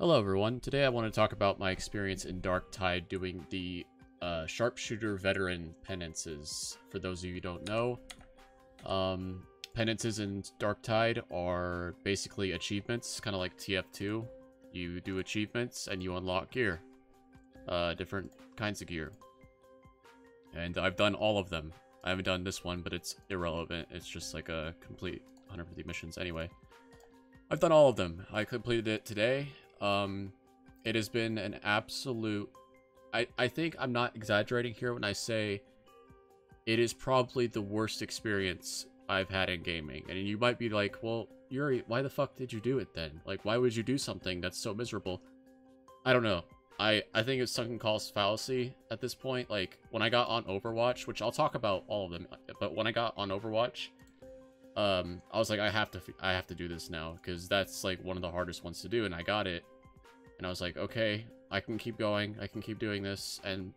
Hello everyone, today I want to talk about my experience in Darktide doing the Sharpshooter Veteran Penances. For those of you who don't know, Penances in Darktide are basically achievements, kind of like TF2. You do achievements and you unlock gear. Different kinds of gear. And I've done all of them. I haven't done this one, but it's irrelevant. It's just like a complete 150 missions. Anyway, I've done all of them. I completed it today. It has been an absolute... I think I'm not exaggerating here when I say it is probably the worst experience I've had in gaming. And you might be like, well, Yuri, why the fuck did you do it then? Like, why would you do something that's so miserable? I don't know. I think it's sunken cost fallacy at this point. Like, when I got on Overwatch, which I'll talk about all of them, but when I got on Overwatch, I was like, I have to do this now, because that's like one of the hardest ones to do, and I got it. And I was like, okay, I can keep going, I can keep doing this. And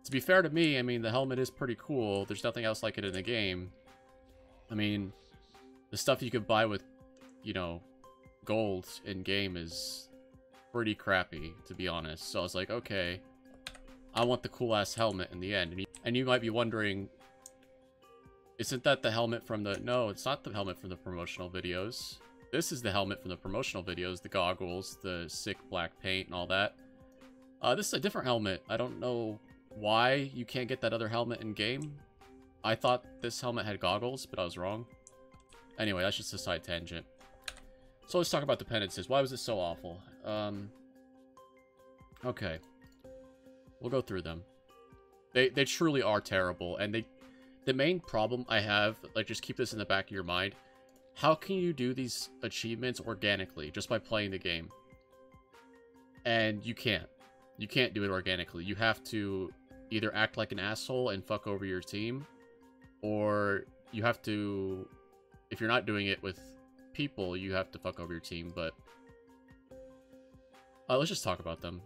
to be fair to me, I mean, the helmet is pretty cool. There's nothing else like it in the game. I mean, the stuff you could buy with, you know, gold in game is pretty crappy, to be honest. So I was like, okay, I want the cool ass helmet in the end. And you might be wondering, isn't that the helmet from the... No, it's not the helmet from the promotional videos. This is the helmet from the promotional videos, the goggles, the sick black paint and all that. This is a different helmet. I don't know why you can't get that other helmet in game. I thought this helmet had goggles, but I was wrong. Anyway, that's just a side tangent. So let's talk about the penances. Why was it so awful? Okay. We'll go through them. They truly are terrible, and the main problem I have, like, just keep this in the back of your mind. How can you do these achievements organically just by playing the game? And you can't. You can't do it organically. You have to either act like an asshole and fuck over your team, or you have to, if you're not doing it with people, you have to fuck over your team. But let's just talk about them.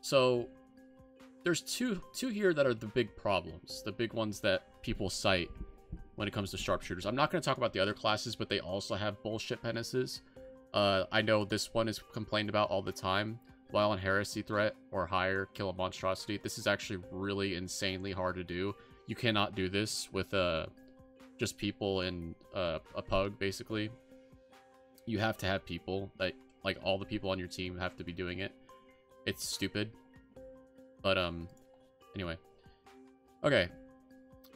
So there's two here that are the big problems, the big ones that people cite when it comes to sharpshooters. I'm not going to talk about the other classes, but they also have bullshit penances. I know this one is complained about all the time. While on Heresy Threat or higher, kill a monstrosity. This is actually really insanely hard to do. You cannot do this with just people in a pug, basically. You have to have people, like all the people on your team have to be doing it. It's stupid. But, anyway. Okay.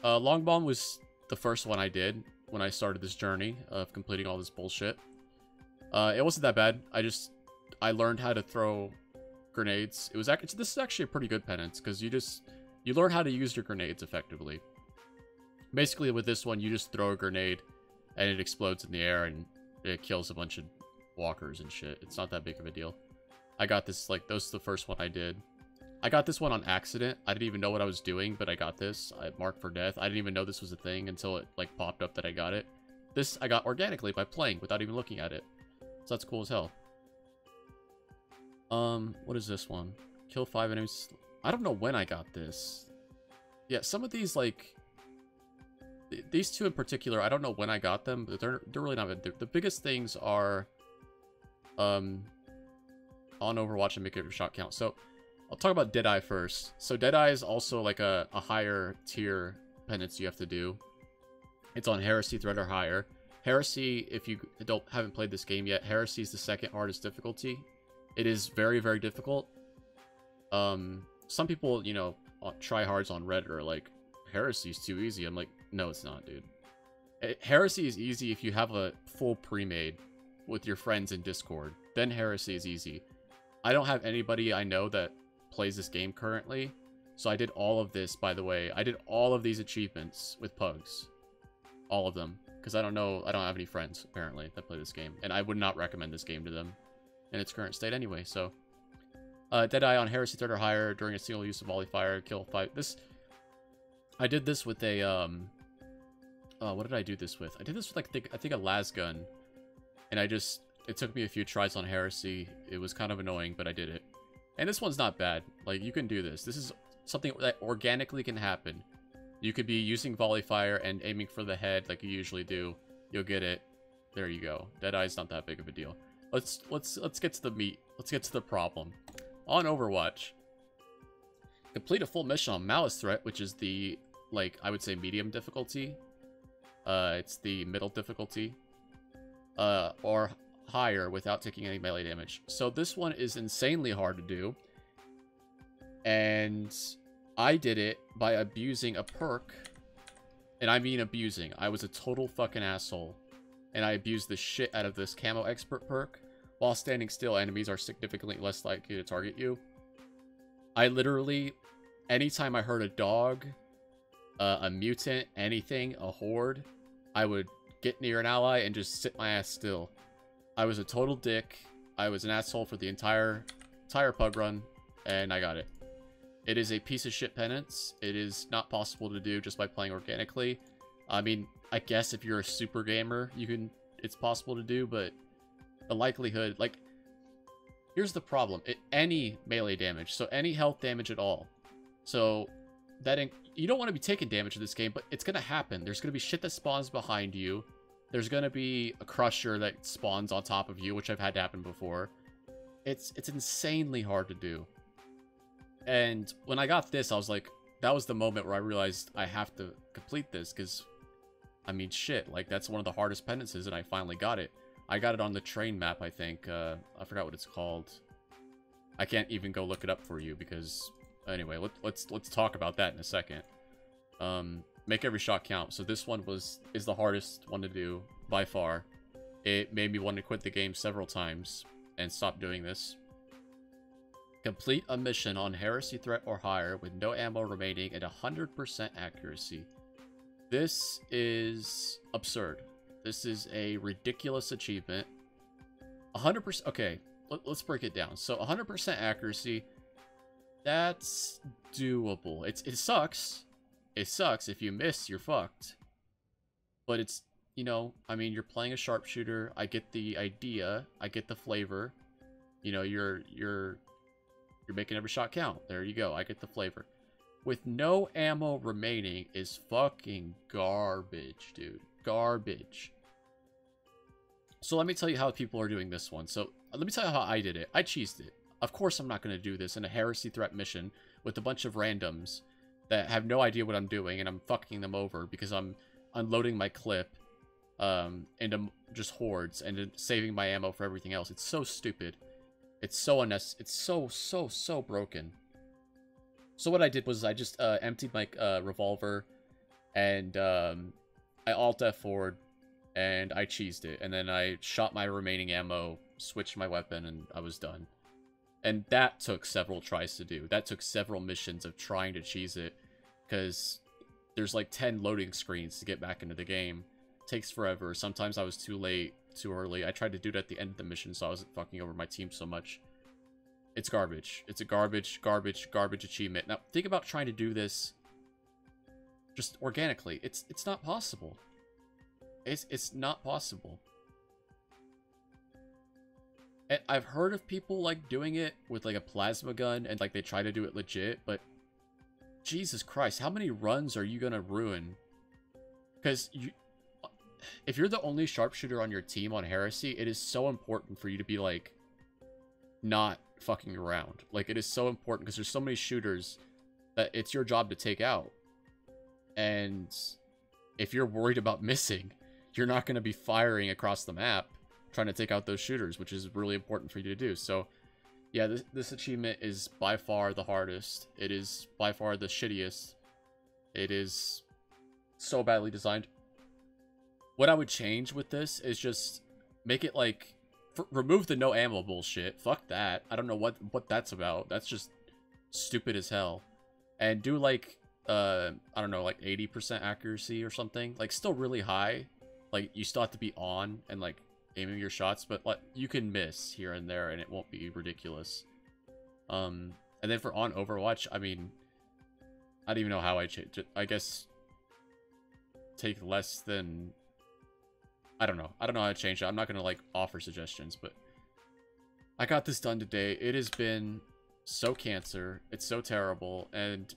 Long Bomb was the first one I did when I started this journey of completing all this bullshit. It wasn't that bad. I learned how to throw grenades. This is actually a pretty good penance, because you learn how to use your grenades effectively. Basically, with this one, you just throw a grenade, and it explodes in the air, and it kills a bunch of walkers and shit. It's not that big of a deal. I got this, like, that was the first one I did. I got this one on accident. I didn't even know what I was doing, but I got this. I marked for death. I didn't even know this was a thing until it, like, popped up that I got it. This I got organically by playing without even looking at it. So that's cool as hell. What is this one? Kill 5 enemies. I don't know when I got this. Yeah, some of these, like... These two in particular, I don't know when I got them, but they're really not... The biggest things are... on Overwatch and make it a shot count. So... I'll talk about Deadeye first. So Deadeye is also like a higher tier penance you have to do. It's on Heresy Threat or higher. Heresy, if you haven't played this game yet, Heresy is the second hardest difficulty. It is very, very difficult. Some people, you know, tryhards on Reddit are like, Heresy is too easy. I'm like, no, it's not, dude. Heresy is easy if you have a full pre-made with your friends in Discord. Then Heresy is easy. I don't have anybody I know that plays this game currently, so I did all of this, by the way. I did all of these achievements with pugs, all of them, because I don't have any friends apparently that play this game, and I would not recommend this game to them in its current state anyway. So Deadeye on Heresy Threat or higher during a single use of volley fire, kill 5. I did this with a what did I do this with? I did this with, like, I think a las gun, and it took me a few tries on Heresy. It was kind of annoying, but I did it. And this one's not bad. Like, you can do this. This is something that organically can happen. You could be using volley fire and aiming for the head like you usually do. You'll get it. There you go. Deadeye's not that big of a deal. let's get to the meat. Let's get to the problem. On Overwatch, complete a full mission on Malice Threat, which is the, like, I would say medium difficulty. It's the middle difficulty. Or higher without taking any melee damage. So this one is insanely hard to do. And I did it by abusing a perk. And I mean abusing. I was a total fucking asshole. And I abused the shit out of this Camo Expert perk. While standing still, enemies are significantly less likely to target you. I literally, anytime I heard a dog, a mutant, anything, a horde, I would get near an ally and just sit my ass still. I was a total dick. I was an asshole for the entire pub run, and I got it. It is a piece of shit penance. It is not possible to do just by playing organically. I mean, I guess if you're a super gamer, it's possible to do, but the likelihood, like, here's the problem. Any melee damage, so any health damage at all. So you don't want to be taking damage in this game, but it's gonna happen. There's gonna be shit that spawns behind you. There's gonna be a crusher that spawns on top of you, which I've had to happen before. It's insanely hard to do. And when I got this, I was like, that was the moment where I realized I have to complete this, because, I mean, shit, like, that's one of the hardest penances, and I finally got it. I got it on the train map, I think. I forgot what it's called. I can't even go look it up for you, because, anyway, let's talk about that in a second. Make every shot count. So this one is the hardest one to do, by far. It made me want to quit the game several times, and stop doing this. Complete a mission on Heresy Threat or higher with no ammo remaining and 100% accuracy. This is absurd. This is a ridiculous achievement. 100%... Okay, let's break it down. So 100% accuracy, that's doable. It sucks. It sucks. If you miss, you're fucked. But it's, you know, I mean, you're playing a sharpshooter. I get the idea. I get the flavor. You know, you're making every shot count. There you go. I get the flavor. With no ammo remaining is fucking garbage, dude. Garbage. So let me tell you how people are doing this one. So let me tell you how I did it. I cheesed it. Of course I'm not going to do this in a Heresy Threat mission with a bunch of randoms that have no idea what I'm doing, and I'm fucking them over because I'm unloading my clip into just hordes and then saving my ammo for everything else. It's so stupid. It's so unnecessary. It's so broken. So what I did was I just emptied my revolver, and I alt F forward, and I cheesed it, and then I shot my remaining ammo, switched my weapon, and I was done. And that took several tries to do. That took several missions of trying to cheese it, because there's like 10 loading screens to get back into the game. It takes forever. Sometimes I was too late, too early. I tried to do it at the end of the mission, so I wasn't fucking over my team so much. It's garbage. It's a garbage achievement. Now, think about trying to do this just organically. It's not possible. It's not possible. And I've heard of people, like, doing it with, like, a plasma gun, and, like, they try to do it legit, but Jesus Christ, how many runs are you gonna ruin? Because if you're the only sharpshooter on your team on Heresy, it is so important for you to be, like, not fucking around. Like, it is so important because there's so many shooters that it's your job to take out. And if you're worried about missing, you're not going to be firing across the map trying to take out those shooters, which is really important for you to do. So, yeah, this achievement is by far the hardest. It is by far the shittiest. It is so badly designed. What I would change with this is just make it like... remove the no ammo bullshit. Fuck that. I don't know what that's about. That's just stupid as hell. And do like, I don't know, like 80% accuracy or something. Like, still really high. Like, you still have to be on and, like, aiming your shots, but, like, you can miss here and there and it won't be ridiculous. And then for on Overwatch, I mean, I don't even know how I change it. I guess take less than... I don't know. I don't know how to change it. I'm not going to, like, offer suggestions, but I got this done today. It has been so cancer. It's so terrible, and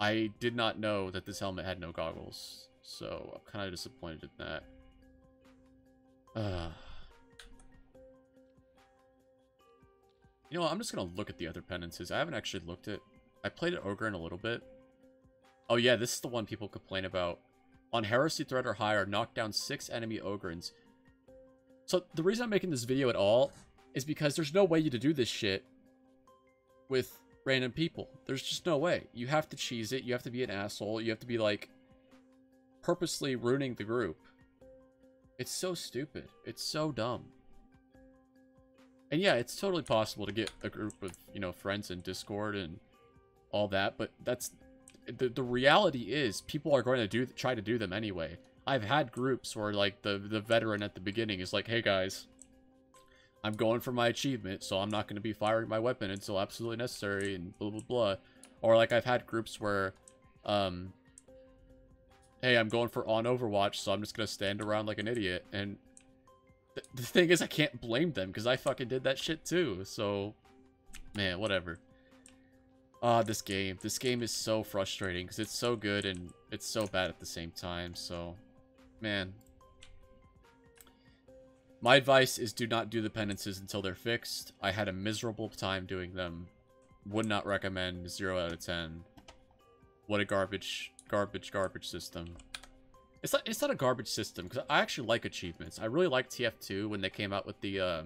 I did not know that this helmet had no goggles, so I'm kind of disappointed in that. You know what, I'm just gonna look at the other penances. I haven't actually looked at... I played at Ogre in a little bit. Oh yeah, this is the one people complain about. On Heresy Threat or higher, knock down 6 enemy Ogrins. So the reason I'm making this video at all is because there's no way to do this shit with random people. There's just no way. You have to cheese it. You have to be an asshole. You have to be, like, purposely ruining the group. It's so stupid. It's so dumb. And yeah, it's totally possible to get a group of, you know, friends in Discord and all that, but that's... The reality is, people are going to try to do them anyway. I've had groups where, like, the veteran at the beginning is like, hey guys, I'm going for my achievement, so I'm not going to be firing my weapon until absolutely necessary, and blah blah blah. Or, like, I've had groups where, hey, I'm going for on Overwatch, so I'm just going to stand around like an idiot. And the thing is, I can't blame them, because I fucking did that shit too. So, man, whatever. This game is so frustrating, because it's so good and it's so bad at the same time. So, man. My advice is do not do the penances until they're fixed. I had a miserable time doing them. Would not recommend. 0 out of 10. What a garbage system. It's not a garbage system, because I actually like achievements. I really liked TF2 when they came out with the,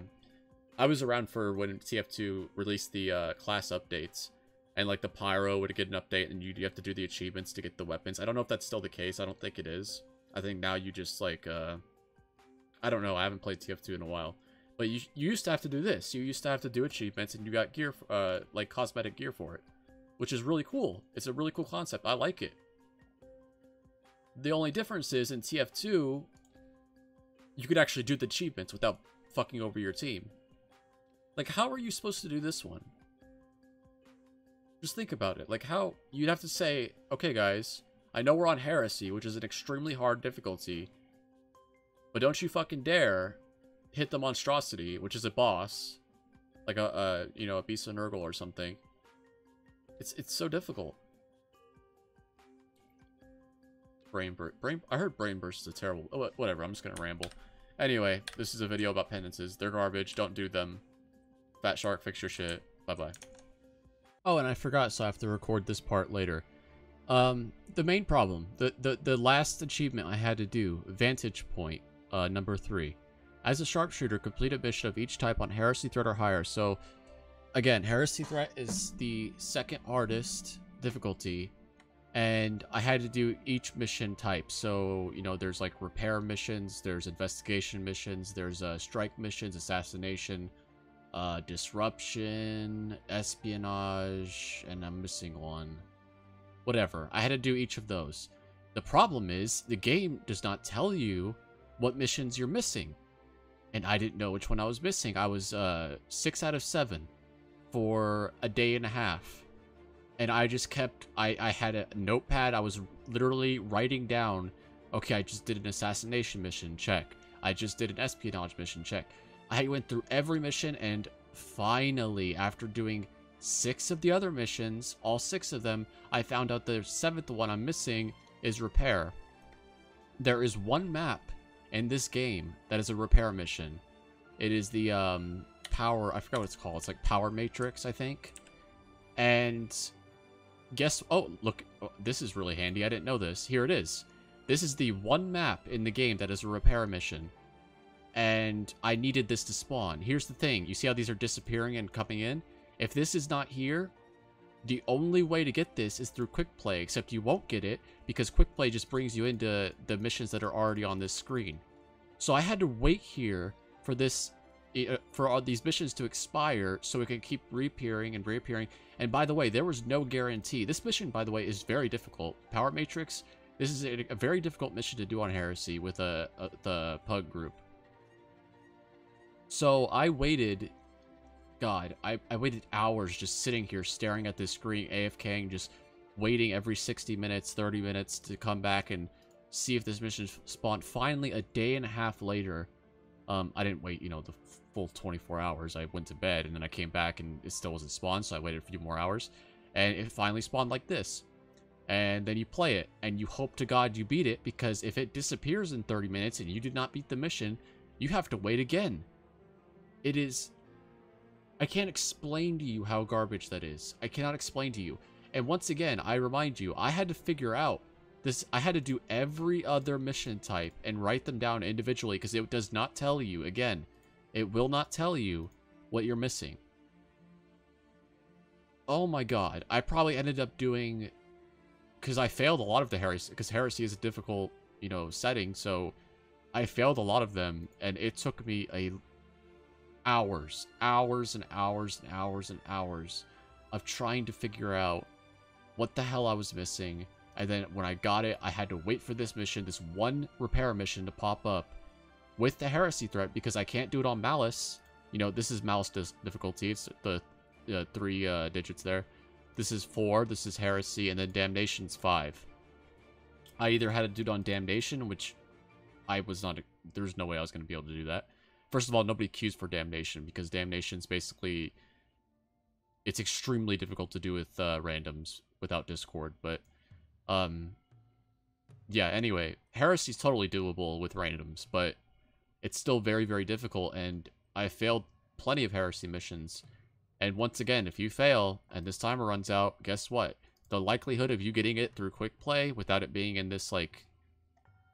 I was around for when TF2 released the, class updates. And, like, the Pyro would get an update, and you have to do the achievements to get the weapons. I don't know if that's still the case. I don't think it is. I think now you just, like, I don't know. I haven't played TF2 in a while. But you used to have to do this. You used to have to do achievements, and you got gear, like, cosmetic gear for it. Which is really cool. It's a really cool concept. I like it. The only difference is, in TF2, you could actually do the achievements without fucking over your team. Like, how are you supposed to do this one? Just think about it. Like, how... You'd have to say, okay, guys, I know we're on Heresy, which is an extremely hard difficulty, but don't you fucking dare hit the Monstrosity, which is a boss, like you know, a Beast of Nurgle or something. It's so difficult. I heard Brain Burst is a terrible... Oh, whatever, I'm just gonna ramble. Anyway, this is a video about penances. They're garbage. Don't do them. Fat Shark, fix your shit. Bye-bye. Oh, and I forgot, so I have to record this part later. The main problem, the last achievement I had to do, Vantage Point, number 3. As a sharpshooter, complete a mission of each type on Heresy Threat or higher. So, again, Heresy Threat is the second hardest difficulty, and I had to do each mission type. So, you know, there's, like, repair missions, there's investigation missions, there's strike missions, assassination, disruption, espionage, and I'm missing one. Whatever. I had to do each of those. The problem is, the game does not tell you what missions you're missing. And I didn't know which one I was missing. I was 6 out of 7 for a day and a half. And I just kept... I had a notepad. I was literally writing down, okay, I just did an assassination mission, check. I just did an espionage mission, check. I went through every mission, and finally, after doing 6 of the other missions, all 6 of them, I found out the 7th one I'm missing is repair. There is one map in this game that is a repair mission. It is the power... I forgot what it's called. It's like Power Matrix, I think. And guess... Oh, look. Oh, this is really handy. I didn't know this. Here it is. This is the one map in the game that is a repair mission. And I needed this to spawn. Here's the thing. You see how these are disappearing and coming in? If this is not here, the only way to get this is through Quick Play, except you won't get it because Quick Play just brings you into the missions that are already on this screen. So I had to wait here for this, for all these missions to expire so it could keep reappearing and reappearing. And by the way, there was no guarantee. This mission, by the way, is very difficult. Power Matrix, this is a very difficult mission to do on Heresy with the Pug group. So I waited, God, I waited hours just sitting here staring at this screen, AFKing, just waiting every 60 minutes, 30 minutes to come back and see if this mission spawned. Finally, a day and a half later, I didn't wait, you know, the full 24 hours. I went to bed and then I came back and it still wasn't spawned, so I waited a few more hours. And it finally spawned like this. And then you play it and you hope to God you beat it, because if it disappears in 30 minutes and you did not beat the mission, you have to wait again. It is I can't explain to you how garbage that is. I cannot explain to you. And once again, I remind you, I had to figure out this. I had to do every other mission type and write them down individually because it does not tell you. Again, it will not tell you what you're missing. Oh my god. I probably ended up doing... Because I failed a lot of the Heresy. Because Heresy is a difficult, you know, setting. So I failed a lot of them. And it took me hours and hours and hours and hours of trying to figure out what the hell I was missing. And then when I got it, I had to wait for this mission, this one repair mission to pop up with the Heresy threat because I can't do it on Malice. You know, this is Malice difficulty. It's the 3 digits there. This is 4, this is Heresy, and then Damnation's 5. I either had to do it on Damnation, which I was not... There's no way I was going to be able to do that. First of all, nobody queues for Damnation, because Damnation's basically... It's extremely difficult to do with randoms without Discord, but... Yeah, anyway, Heresy's totally doable with randoms, but it's still very, very difficult, and I failed plenty of Heresy missions. And once again, if you fail, and this timer runs out, guess what? The likelihood of you getting it through Quick Play without it being in this, like...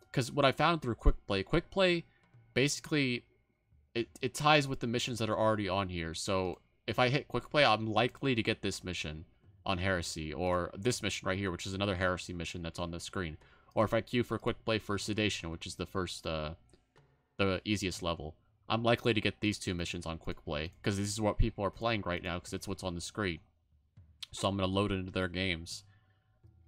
Because what I found through Quick Play, basically, it ties with the missions that are already on here. So, if I hit Quick Play, I'm likely to get this mission on Heresy, or this mission right here, which is another Heresy mission that's on the screen. Or if I queue for Quick Play for Sedation, which is the first, the easiest level. I'm likely to get these 2 missions on Quick Play, because this is what people are playing right now, because it's what's on the screen. So I'm going to load it into their games.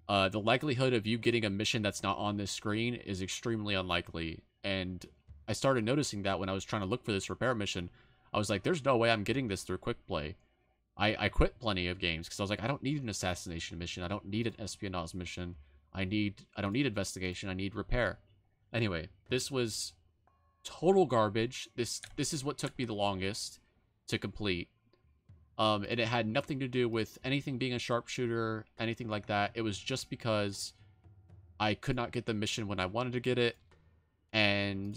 The likelihood of you getting a mission that's not on this screen is extremely unlikely, and I started noticing that when I was trying to look for this repair mission. I was like, there's no way I'm getting this through Quick Play. I quit plenty of games, because I was like, I don't need an assassination mission, I don't need an espionage mission, I don't need investigation, I need repair. Anyway, this was... total garbage. This is what took me the longest to complete. And it had nothing to do with anything being a sharpshooter, anything like that. It was just because I could not get the mission when I wanted to get it, and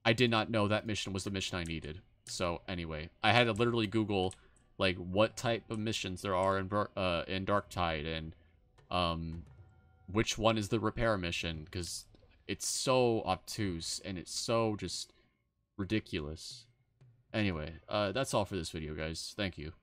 I did not know that mission was the mission I needed. So anyway, I had to literally Google like what type of missions there are in Darktide, and which one is the repair mission, because it's so obtuse, and it's so just ridiculous. Anyway, that's all for this video, guys. Thank you.